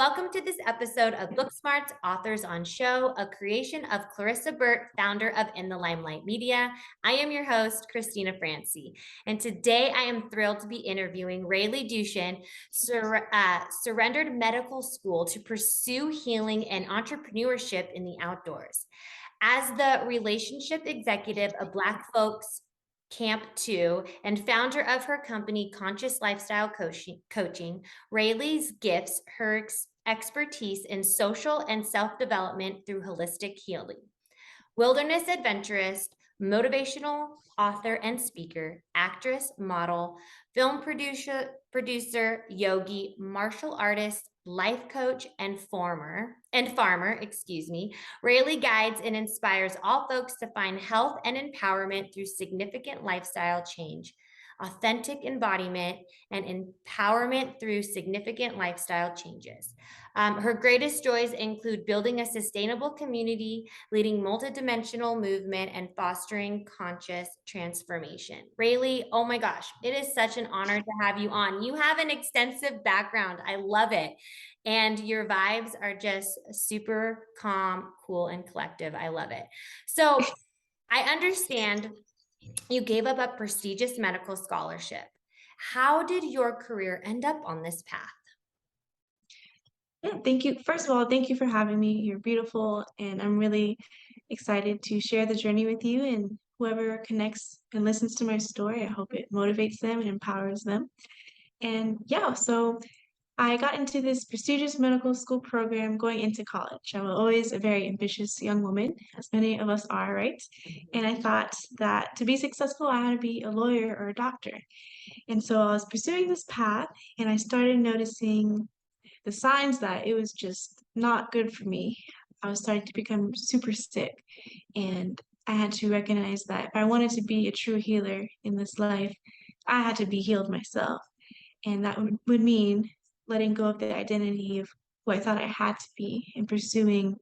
welcome to this episode of BookSmarts Authors on Show, a creation of Clarissa Burt, founder of In the Limelight Media. I am your host, Cristina Francy, and today I am thrilled to be interviewing Raileigh Duschen, surrendered medical school to pursue healing and entrepreneurship in the outdoors. As the relationship executive of Black Folks Camp 2 and founder of her company, Conscious Lifestyle Coaching, Raileigh's gifts her expertise in social and self-development through holistic healing. Wilderness adventurist, motivational author and speaker, actress, model, film producer, yogi, martial artist, life coach, and farmer, Raileigh guides and inspires all folks to find health and empowerment through significant lifestyle change, authentic embodiment, and empowerment through significant lifestyle changes. Her greatest joys include building a sustainable community, leading multidimensional movement, and fostering conscious transformation. Raileigh, oh my gosh, it is such an honor to have you on. You have an extensive background. I love it. And your vibes are just super calm, cool, and collective. I love it. So I understand you gave up a prestigious medical scholarship. How did your career end up on this path? Yeah, thank you. First of all, thank you for having me. You're beautiful, and I'm really excited to share the journey with you and whoever connects and listens to my story. I hope it motivates them and empowers them. And yeah, so I got into this prestigious medical school program going into college. I was always a very ambitious young woman, as many of us are, right? And I thought that to be successful, I had to be a lawyer or a doctor. And so I was pursuing this path, and I started noticing the signs that it was just not good for me. I was starting to become super sick, and I had to recognize that if I wanted to be a true healer in this life, I had to be healed myself. And that would mean letting go of the identity of who I thought I had to be and pursuing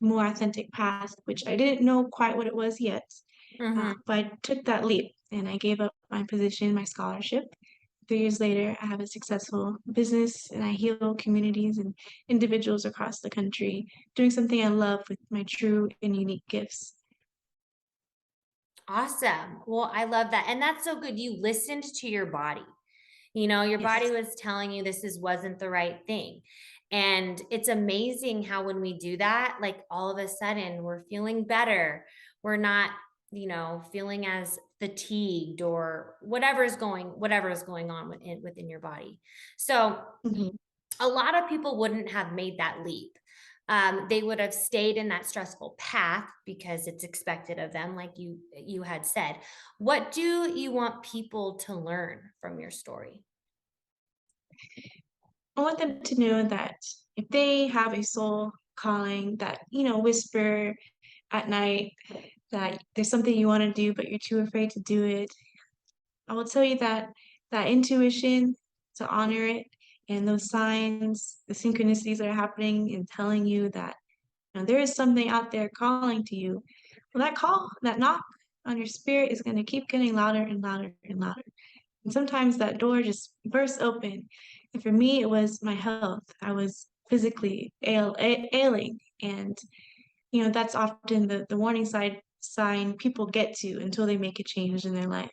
more authentic path, which I didn't know quite what it was yet. But I took that leap and I gave up my position, my scholarship. 3 years later, I have a successful business and I heal communities and individuals across the country, doing something I love with my true and unique gifts. Awesome. Well, I love that. And that's so good. You listened to your body. You know, your body Yes. was telling you wasn't the right thing. And it's amazing how when we do that, like all of a sudden we're feeling better. We're not, feeling as fatigued or whatever is going on within your body. So Mhm. a lot of people wouldn't have made that leap. They would have stayed in that stressful path because it's expected of them, like you had said. What do you want people to learn from your story? I want them to know that if they have a soul calling that, whisper at night that there's something you want to do, but you're too afraid to do it, I will tell you that that intuition, to honor it, and those signs, the synchronicities that are happening and telling you that there is something out there calling to you. Well, that call, that knock on your spirit is going to keep getting louder and louder and louder. And sometimes that door just bursts open. And for me, it was my health. I was physically ailing. And, that's often the warning sign people get to until they make a change in their life.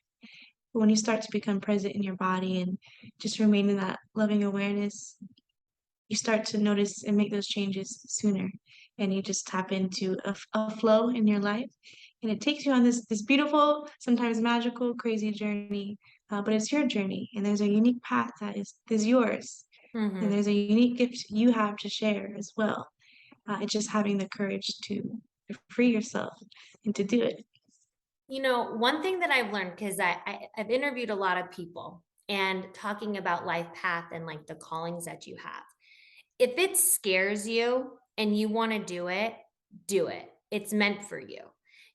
But when you start to become present in your body and just remain in that loving awareness, you start to notice and make those changes sooner. And you just tap into a flow in your life. And it takes you on this beautiful, sometimes magical, crazy journey. But it's your journey. And there's a unique path that is yours. And Mhm. there's a unique gift you have to share as well. It's just having the courage to free yourself and to do it. One thing that I've learned, because I've interviewed a lot of people and talking about life path and like the callings that you have. If it scares you and you want to do it, do it. It's meant for you.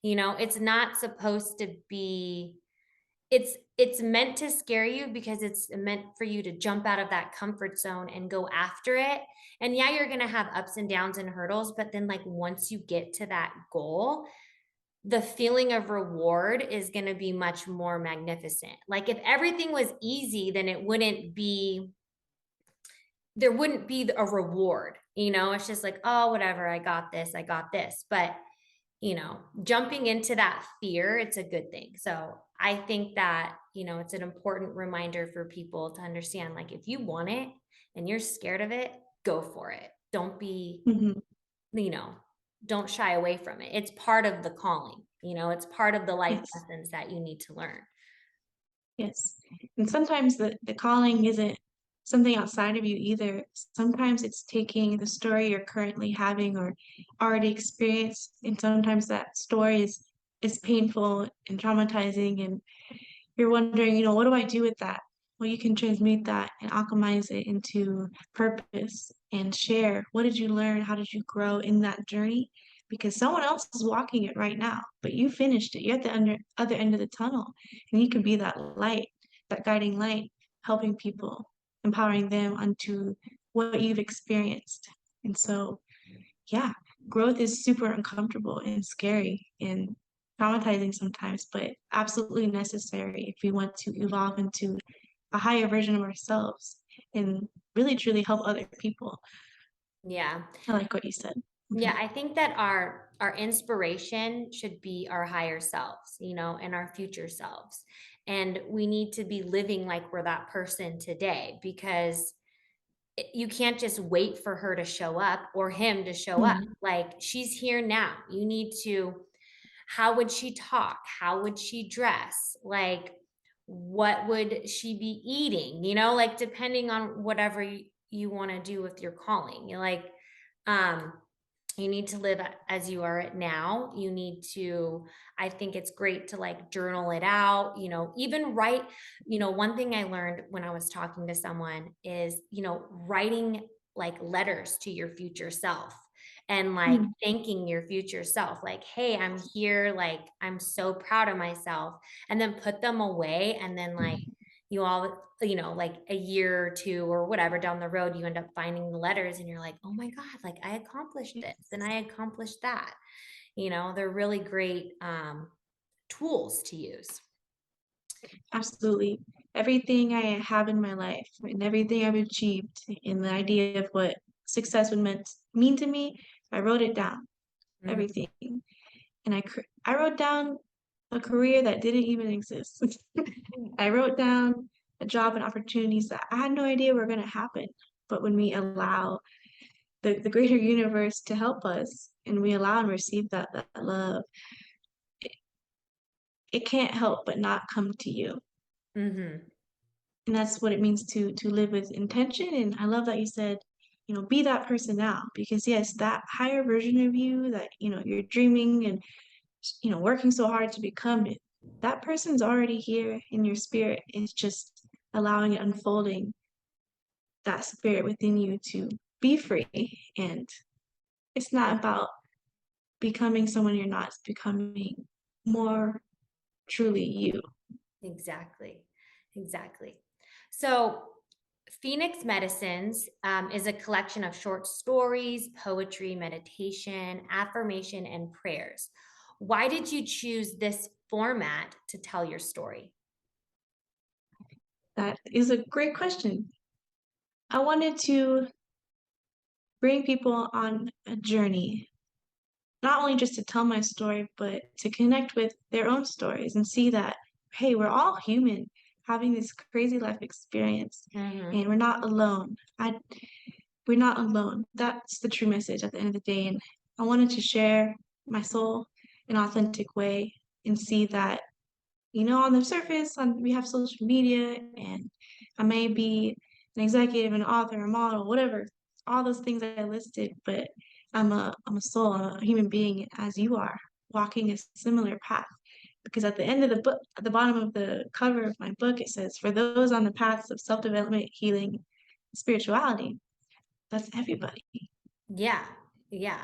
It's not supposed to be, it's meant to scare you because it's meant for you to jump out of that comfort zone and go after it. And yeah, you're going to have ups and downs and hurdles, but then like once you get to that goal, the feeling of reward is going to be much more magnificent. Like if everything was easy, then it wouldn't be there wouldn't be a reward, it's just like, oh, whatever, I got this, I got this. But, jumping into that fear, it's a good thing. So I think that, it's an important reminder for people to understand, like, if you want it and you're scared of it, go for it. Don't be, Mhm. you know, don't shy away from it. It's part of the calling, it's part of the life Yes. lessons that you need to learn. Yes. And sometimes the calling isn't something outside of you either. Sometimes it's taking the story you're currently having or already experienced, and sometimes that story is painful and traumatizing, and you're wondering, what do I do with that? Well, you can transmute that and alchemize it into purpose and share. What did you learn? How did you grow in that journey? Because someone else is walking it right now, but you finished it. You're at the other end of the tunnel, and you can be that light, that guiding light, helping people, empowering them onto what you've experienced. And so, yeah, growth is super uncomfortable and scary and traumatizing sometimes, but absolutely necessary if we want to evolve into a higher version of ourselves and really truly help other people. Yeah. I like what you said. Yeah, Mhm. I think that our inspiration should be our higher selves, and our future selves. And we need to be living like we're that person today, because you can't just wait for her to show up or him to show up. Mhm. Like, she's here now. You need to, how would she talk? How would she dress? Like, what would she be eating? Like, depending on whatever you want to do with your calling. You're like, um, you need to live as you are at now. You need to, I think it's great to like journal it out, even write. One thing I learned when I was talking to someone is, writing like letters to your future self, and like Mm. thanking your future self, like, hey, I'm here, like, I'm so proud of myself. And then put them away, and then like you all, like a year or two or whatever down the road, you end up finding the letters and you're like, oh my God, like, I accomplished this and I accomplished that. They're really great tools to use. Absolutely. Everything I have in my life and everything I've achieved and the idea of what success would mean to me, I wrote it down, Mhm. everything. And I wrote down a career that didn't even exist. I wrote down a job and opportunities that I had no idea were gonna happen. But when we allow the greater universe to help us and we allow and receive that love, it can't help but not come to you. Mhm. And that's what it means to live with intention. And I love that you said, be that person now. Because yes, that higher version of you that, you're dreaming and working so hard to become it, that person's already here in your spirit. It's just allowing it unfolding that spirit within you to be free. And it's not about becoming someone you're not, it's becoming more truly you. Exactly. Exactly. So, Phoenix Medicines is a collection of short stories, poetry, meditation, affirmation, and prayers. Why did you choose this format to tell your story? That is a great question. I wanted to bring people on a journey, not only just to tell my story, but to connect with their own stories and see that, hey, we're all human having this crazy life experience Hmm. and we're not alone. We're not alone. That's the true message at the end of the day. And I wanted to share my soul in an authentic way and see that, on the surface, we have social media and I may be an executive, an author, a model, whatever, all those things I listed, but I'm a soul, I'm a human being as you are, walking a similar path. Because at the end of the book, at the bottom of the cover of my book, it says, for those on the paths of self-development, healing, spirituality, that's everybody. Yeah. Yeah.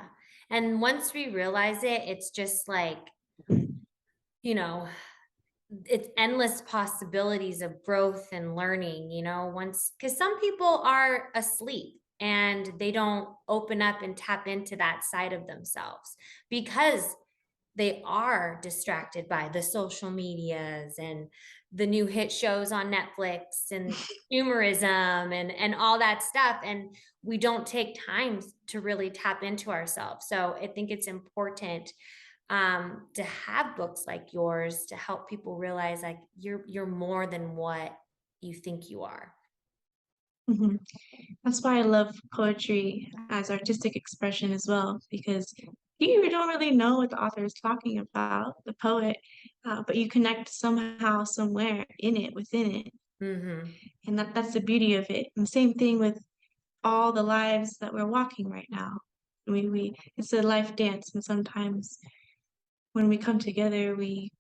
And once we realize it, it's just like, you know, it's endless possibilities of growth and learning, once, because some people are asleep and they don't open up and tap into that side of themselves because they are distracted by the social medias and the new hit shows on Netflix and humorism and all that stuff. And we don't take time to really tap into ourselves. So I think it's important to have books like yours to help people realize like you're more than what you think you are. Mhm. That's why I love poetry as artistic expression as well, because you don't really know what the author is talking about, the poet, but you connect somehow, somewhere in it, within it, Hmm. and that's the beauty of it. And the same thing with all the lives that we're walking right now. We it's a life dance, and sometimes when we come together, we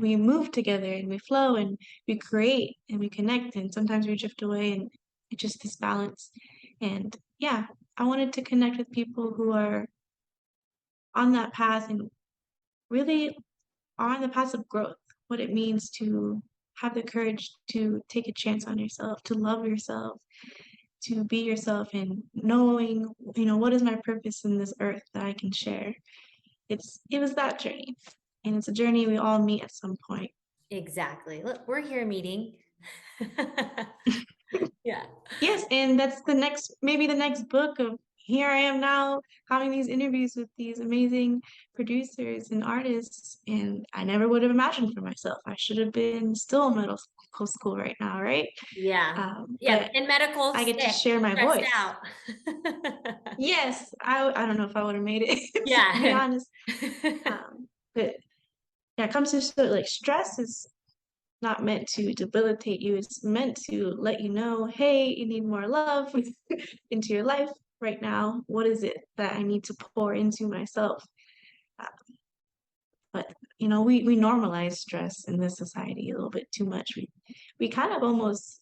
move together, and we flow, and we create, and we connect, and sometimes we drift away, and it's just this balance. And yeah, I wanted to connect with people who are on that path and really are on the path of growth, what it means to have the courage to take a chance on yourself, to love yourself, to be yourself, and knowing, what is my purpose in this earth that I can share. It was that journey, and it's a journey we all meet at some point. Exactly. Look, we're here meeting. Yeah. Yes, and that's maybe the next book of here I am now having these interviews with these amazing producers and artists, and I never would have imagined for myself. I should have been still in middle school right now, right? Yeah. Yeah. But In medical, I get to sick, share my stressed voice. out. Yes, I don't know if I would have made it, to be Yeah. honest. But yeah, it comes to like stress is not meant to debilitate you. It's meant to let you know, hey, you need more love into your life right now. What is it that I need to pour into myself? Uh, But we normalize stress in this society a little bit too much. We kind of almost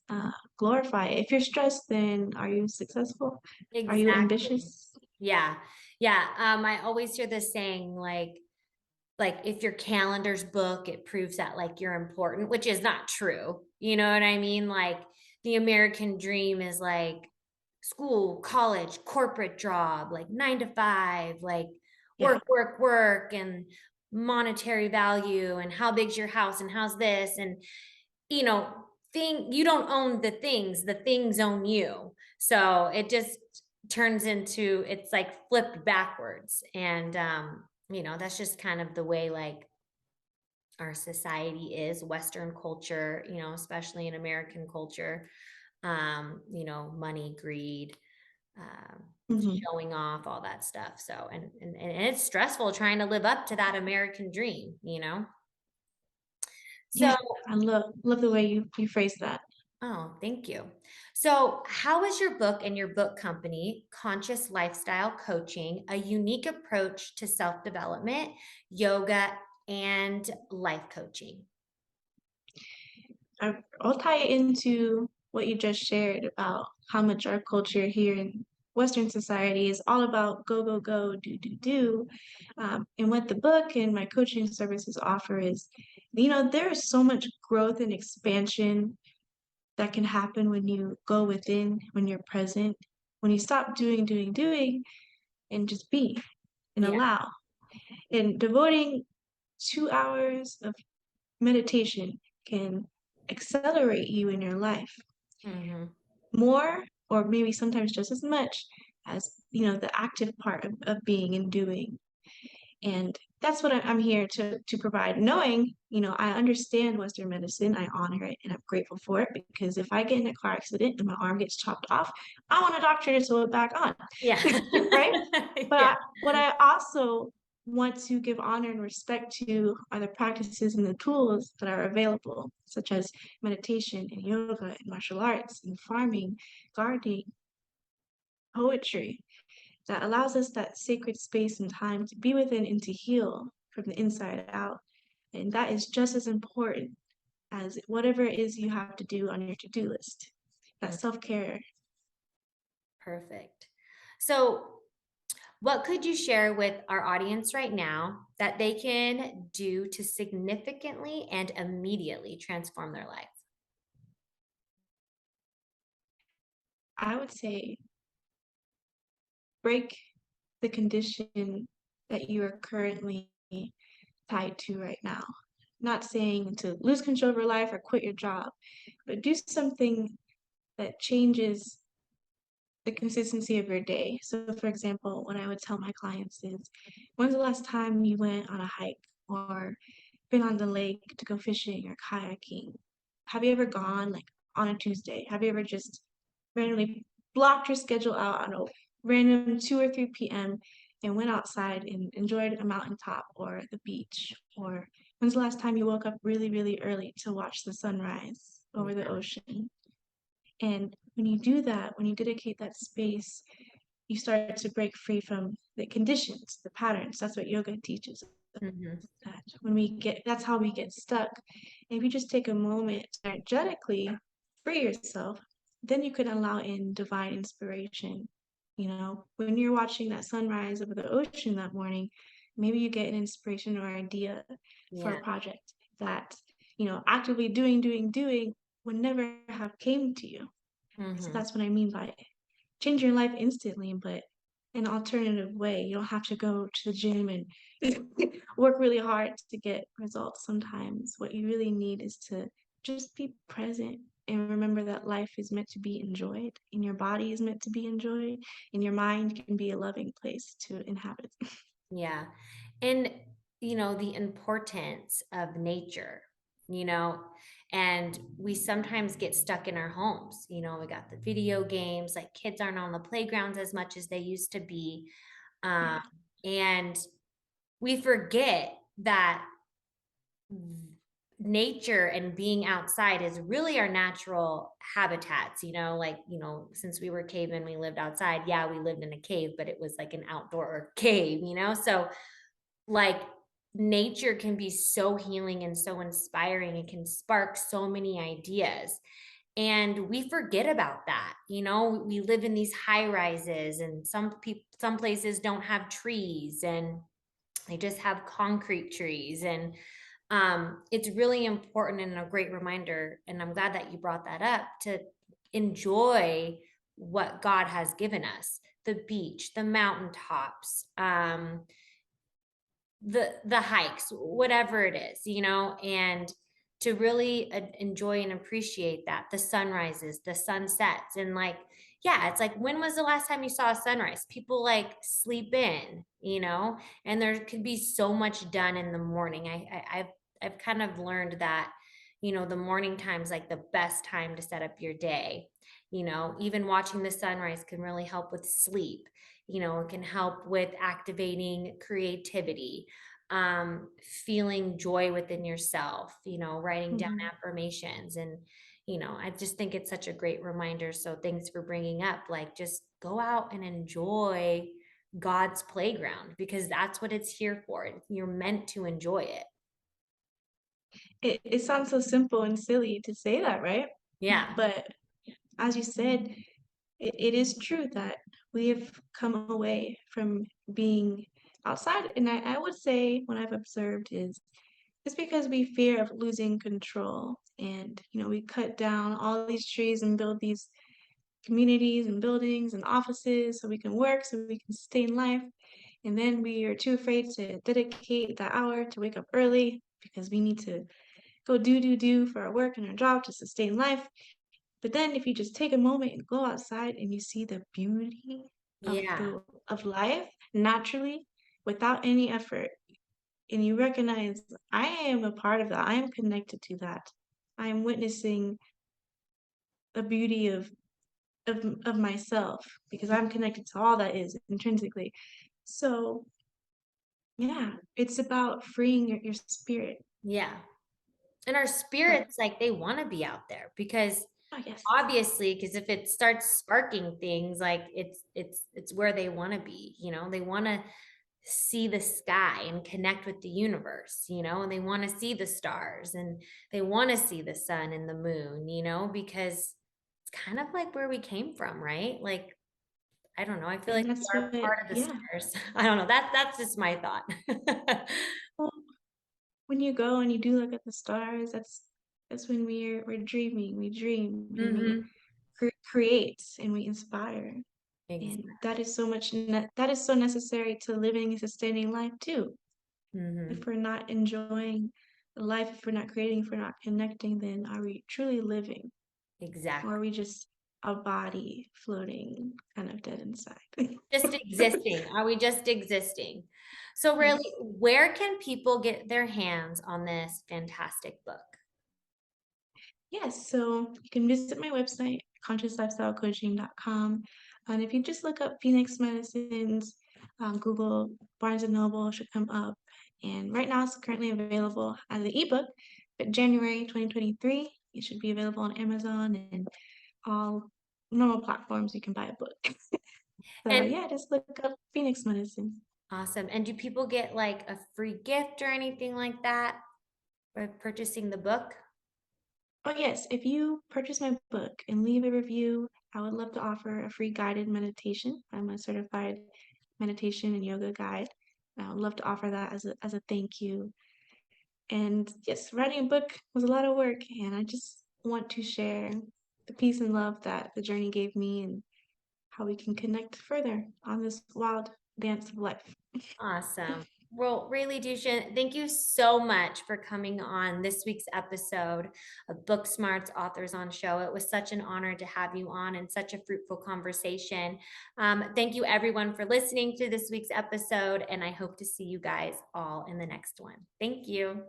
glorify it. If you're stressed, then are you successful? Are you Exactly. ambitious? Yeah. Yeah. I always hear this saying like if your calendar's book, it proves that like you're important, which is not true. You know what I mean? Like the American dream is like school, college, corporate job, like 9 to 5, like Yeah, work, and monetary value, and how big's your house, and how's this, and you know, you don't own the things own you. So it just turns into it's like flipped backwards. And that's just kind of the way like our society is, Western culture, especially in American culture. Money, greed, um, hmm showing off, all that stuff. So and it's stressful trying to live up to that American dream. So yeah. I love the way you phrase that. oh, thank you. So, how is your book and your book company, Conscious Lifestyle Coaching, a unique approach to self development, yoga, and life coaching? I'll tie it into what you just shared about how much our culture here in Western society is all about go, go, go, do, do, do. And what the book and my coaching services offer is, there is so much growth and expansion that can happen when you go within, when you're present, when you stop doing, doing, doing, and just be and Yeah. allow. And devoting 2 hours of meditation can accelerate you in your life Hmm. more, or maybe sometimes just as much as the active part of being and doing. And that's what I'm here to provide, knowing I understand Western medicine, I honor it, and I'm grateful for it, because if I get in a car accident and my arm gets chopped off, I want a doctor to sew it back on. Yeah. Right? But Yeah. what I also want to give honor and respect to are the practices and the tools that are available, such as meditation and yoga and martial arts and farming, gardening, poetry, that allows us that sacred space and time to be within and to heal from the inside out. And that is just as important as whatever it is you have to do on your to-do list. That Mm, self-care. perfect. So, what could you share with our audience right now that they can do to significantly and immediately transform their life? I would say break the condition that you are currently tied to right now. not saying to lose control of your life or quit your job, but do something that changes the consistency of your day. So, for example, what I would tell my clients is, when's the last time you went on a hike or been on the lake to go fishing or kayaking? Have you ever gone like on a Tuesday? Have you ever just randomly blocked your schedule out on a random 2 or 3 p.m. and went outside and enjoyed a mountaintop or the beach? Or when's the last time you woke up really, really early to watch the sunrise over the ocean? And when you do that, when you dedicate that space, you start to break free from the conditions, the patterns. That's what yoga teaches us, Mhm. that when we get, that's how we get stuck. And if you just take a moment to energetically free yourself, then you can allow in divine inspiration. You know, when you're watching that sunrise over the ocean that morning, maybe you get an inspiration or idea for Yeah. a project that, actively doing would never have came to you. So Mhm. that's what I mean by change your life instantly, but an alternative way. You don't have to go to the gym and work really hard to get results sometimes. What you really need is to just be present and remember that life is meant to be enjoyed, and your body is meant to be enjoyed, and your mind can be a loving place to inhabit. Yeah. And, the importance of nature, you know, and we sometimes get stuck in our homes. We got the video games, like kids aren't on the playgrounds as much as they used to be. Um, Yeah. and we forget that nature and being outside is really our natural habitats, since we were cavemen, we lived outside. Yeah, we lived in a cave, but it was like an outdoor cave. So like nature can be so healing and so inspiring. It can spark so many ideas. And we forget about that. We live in these high rises, and some places don't have trees, and they just have concrete trees. And it's really important and a great reminder. And I'm glad that you brought that up, to enjoy what God has given us: the beach, the mountaintops, the hikes, whatever it is, and to really enjoy and appreciate that, the sunrises, the sunsets. And like, yeah, it's like, when was the last time you saw a sunrise? People like sleep in, and there could be so much done in the morning. I've kind of learned that, the morning time's like the best time to set up your day. Even watching the sunrise can really help with sleep. It can help with activating creativity, feeling joy within yourself, writing down Mhm. affirmations. And, I just think it's such a great reminder. So thanks for bringing up, like, just go out and enjoy God's playground, because that's what it's here for. You're meant to enjoy it. It sounds so simple and silly to say that, right? Yeah. But as you said, it is true that we have come away from being outside. And I would say what I've observed is it's because we fear of losing control. And, we cut down all these trees and build these communities and buildings and offices so we can work, so we can stay in life. And then we are too afraid to dedicate that hour to wake up early because we need to go do for our work and our job to sustain life. But then if you just take a moment and go outside and you see the beauty of Yeah. life naturally without any effort, and you recognize, I am a part of that. I am connected to that. I am witnessing the beauty of myself because I'm connected to all that is intrinsically. So yeah, it's about freeing your spirit. Yeah. And our But spirits, like, they want to be out there, because oh yes. obviously, because if it starts sparking things, like, it's where they want to be. They want to see the sky and connect with the universe, and they want to see the stars, and they want to see the sun and the moon, because it's kind of like where we came from, right? Like, I don't know, I feel like And we that's are what, part of the yeah. stars. I don't know, that's just my thought. Well, when you go and you do look at the stars, that's when we're dreaming. We dream and we Hmm. create and we inspire. And Exactly. that is so much that is so necessary to living and sustaining life too. Hmm. If we're not enjoying life, if we're not creating, if we're not connecting, then are we truly living? Or Exactly. are we just a body floating kind of dead inside? Just existing. Are we just existing? So really, Yes. where can people get their hands on this fantastic book? Yes, so you can visit my website, consciouslifestylecoaching.com. And if you just look up Phoenix Medicines, Google Barnes& and Noble should come up. And right now it's currently available as an ebook, but January 2023, it should be available on Amazon and all normal platforms you can buy a book. So And yeah, just look up Phoenix Medicines. awesome. And do people get like a free gift or anything like that for purchasing the book? Oh, yes. If you purchase my book and leave a review, I would love to offer a free guided meditation. I'm a certified meditation and yoga guide. I would love to offer that as a thank you. And yes, writing a book was a lot of work, and I just want to share the peace and love that the journey gave me and how we can connect further on this wild dance of life. Awesome. Well, Raileigh Duschen, thank you so much for coming on this week's episode of BookSmarts Authors on Show. It was such an honor to have you on and such a fruitful conversation. Thank you, everyone, for listening to this week's episode, and I hope to see you guys all in the next one. Thank you.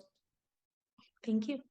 Thank you.